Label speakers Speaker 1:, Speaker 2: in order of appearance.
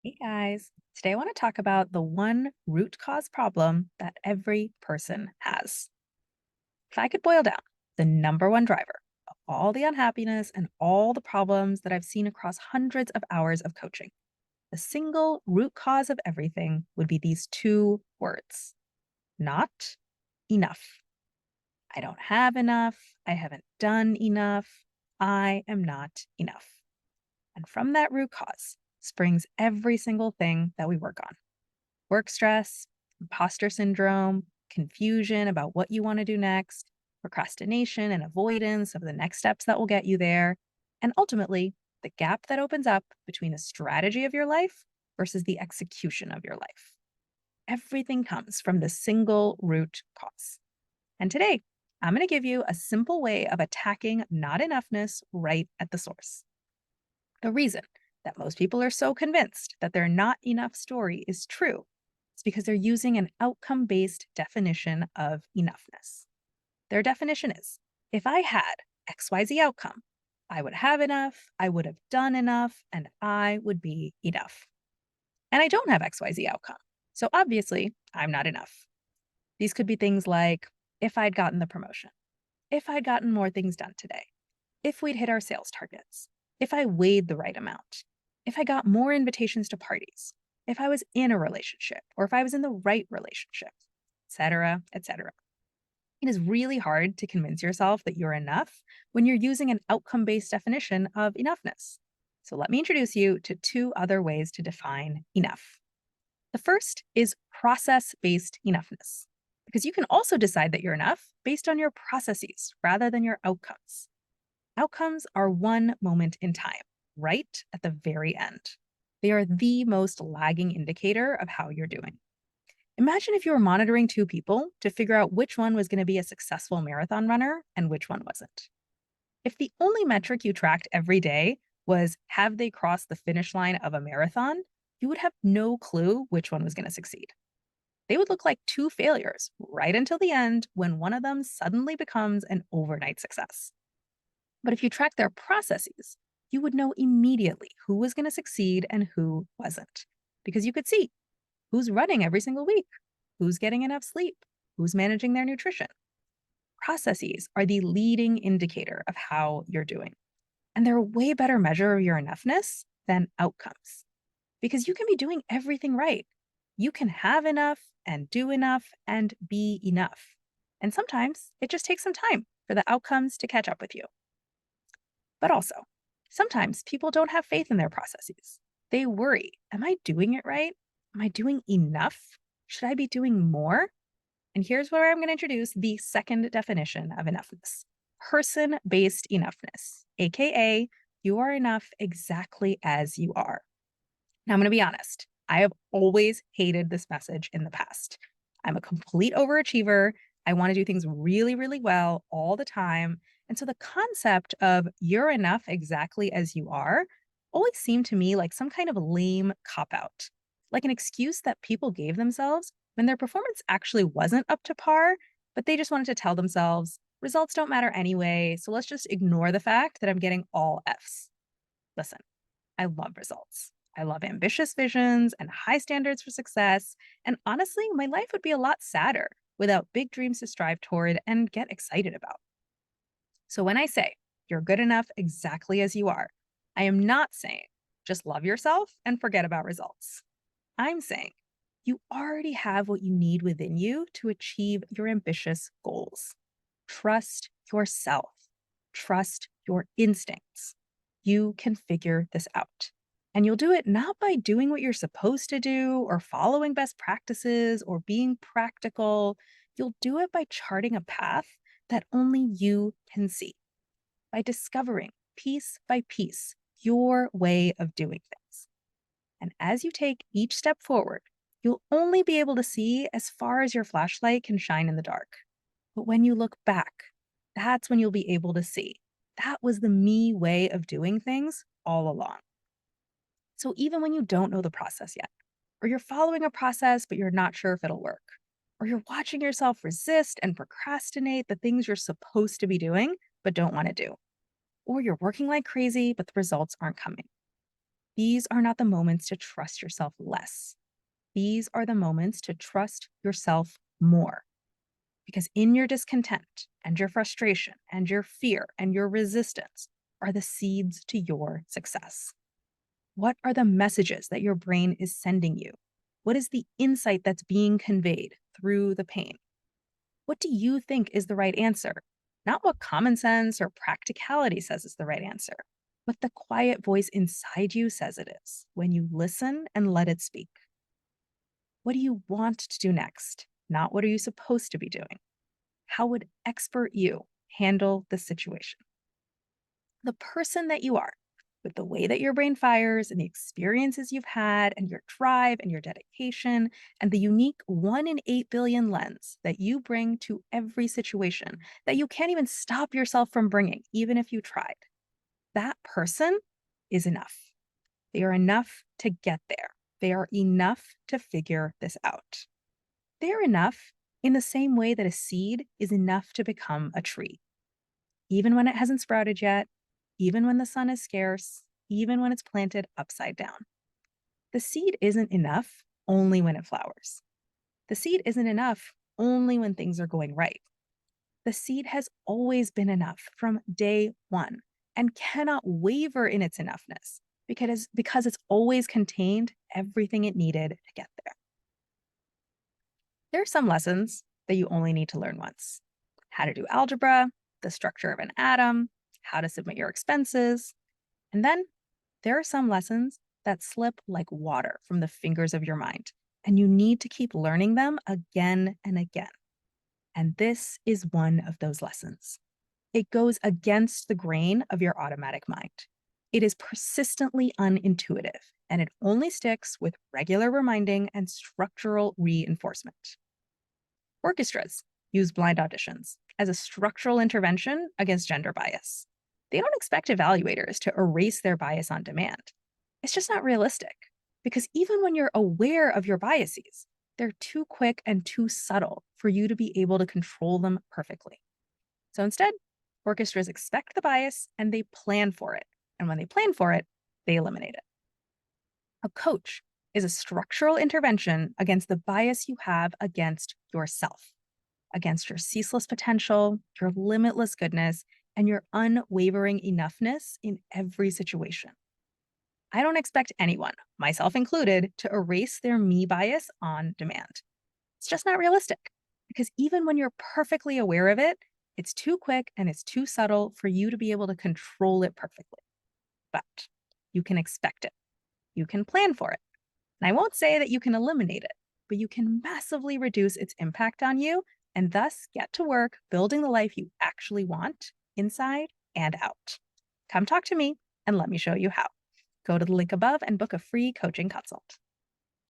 Speaker 1: Hey guys, today I want to talk about the one root cause problem that every person has. If I could boil down the number one driver of all the unhappiness and all the problems that I've seen across hundreds of hours of coaching, the single root cause of everything would be these two words: not enough. I don't have enough. I haven't done enough. I am not enough. And from that root cause springs every single thing that we work on: work stress, imposter syndrome, confusion about what you want to do next, procrastination and avoidance of the next steps that will get you there, and ultimately, the gap that opens up between the strategy of your life versus the execution of your life. Everything comes from the single root cause. And today, I'm going to give you a simple way of attacking not enoughness right at the source. The reason that most people are so convinced that their not enough story is true is because they're using an outcome based definition of enoughness. Their definition is: if I had XYZ outcome, I would have enough, I would have done enough, and I would be enough. And I don't have XYZ outcome. So obviously, I'm not enough. These could be things like: if I'd gotten the promotion, if I'd gotten more things done today, if we'd hit our sales targets, if I weighed the right amount, if I got more invitations to parties, if I was in a relationship, or if I was in the right relationship, etc., etc. It is really hard to convince yourself that you're enough when you're using an outcome based definition of enoughness. So let me introduce you to two other ways to define enough. The first is process based enoughness, because you can also decide that you're enough based on your processes rather than your outcomes. Outcomes are one moment in time, right at the very end. They are the most lagging indicator of how you're doing. Imagine if you were monitoring two people to figure out which one was going to be a successful marathon runner and which one wasn't. If the only metric you tracked every day was have they crossed the finish line of a marathon, you would have no clue which one was going to succeed. They would look like two failures right until the end when one of them suddenly becomes an overnight success. But if you track their processes, you would know immediately who was going to succeed and who wasn't, because you could see who's running every single week, who's getting enough sleep, who's managing their nutrition. Processes are the leading indicator of how you're doing. And they're a way better measure of your enoughness than outcomes, because you can be doing everything right. You can have enough and do enough and be enough. And sometimes it just takes some time for the outcomes to catch up with you. But also, sometimes people don't have faith in their processes. They worry: am I doing it right? Am I doing enough? Should I be doing more? And here's where I'm going to introduce the second definition of enoughness: person based enoughness, AKA, you are enough exactly as you are. Now, I'm going to be honest. I have always hated this message in the past. I'm a complete overachiever. I want to do things really, really well all the time. And so the concept of you're enough exactly as you are always seemed to me like some kind of lame cop out, like an excuse that people gave themselves when their performance actually wasn't up to par, but they just wanted to tell themselves results don't matter anyway. So let's just ignore the fact that I'm getting all F's. Listen, I love results. I love ambitious visions and high standards for success. And honestly, my life would be a lot sadder without big dreams to strive toward and get excited about. So when I say you're good enough exactly as you are, I am not saying just love yourself and forget about results. I'm saying you already have what you need within you to achieve your ambitious goals. Trust yourself. Trust your instincts. You can figure this out. And you'll do it not by doing what you're supposed to do or following best practices or being practical. You'll do it by charting a path that only you can see, by discovering piece by piece your way of doing things. And as you take each step forward, you'll only be able to see as far as your flashlight can shine in the dark. But when you look back, that's when you'll be able to see that was the me way of doing things all along. So even when you don't know the process yet, or you're following a process but you're not sure if it'll work, or you're watching yourself resist and procrastinate the things you're supposed to be doing but don't want to do, or you're working like crazy but the results aren't coming, These are not the moments to trust yourself less. These are the moments to trust yourself more. Because in your discontent and your frustration and your fear and your resistance are the seeds to your success. What are the messages that your brain is sending you? What is the insight that's being conveyed through the pain? What do you think is the right answer? Not what common sense or practicality says is the right answer, what the quiet voice inside you says it is when you listen and let it speak. What do you want to do next? Not what are you supposed to be doing? How would expert you handle the situation? The person that you are, with the way that your brain fires and the experiences you've had and your drive and your dedication and the unique 1 in 8 billion lens that you bring to every situation that you can't even stop yourself from bringing, even if you tried. That person is enough. They are enough to get there. They are enough to figure this out. They're enough in the same way that a seed is enough to become a tree, even when it hasn't sprouted yet, even when the sun is scarce, even when it's planted upside down. The seed isn't enough only when it flowers. The seed isn't enough only when things are going right. The seed has always been enough from day one and cannot waver in its enoughness because it's always contained everything it needed to get there. There are some lessons that you only need to learn once: how to do algebra, the structure of an atom, how to submit your expenses. And then there are some lessons that slip like water from the fingers of your mind, and you need to keep learning them again and again. And this is one of those lessons. It goes against the grain of your automatic mind. It is persistently unintuitive, and it only sticks with regular reminding and structural reinforcement. Orchestras use blind auditions as a structural intervention against gender bias. They don't expect evaluators to erase their bias on demand. It's just not realistic, because even when you're aware of your biases, they're too quick and too subtle for you to be able to control them perfectly. So instead, orchestras expect the bias and they plan for it. And when they plan for it, they eliminate it. A coach is a structural intervention against the bias you have against yourself, against your ceaseless potential, your limitless goodness, and your unwavering enoughness in every situation. I don't expect anyone, myself included, to erase their me bias on demand. It's just not realistic, because even when you're perfectly aware of it, it's too quick and it's too subtle for you to be able to control it perfectly. But you can expect it. You can plan for it. And I won't say that you can eliminate it, but you can massively reduce its impact on you and thus get to work building the life you actually want, inside and out. Come talk to me and let me show you how. Go to the link above and book a free coaching consult.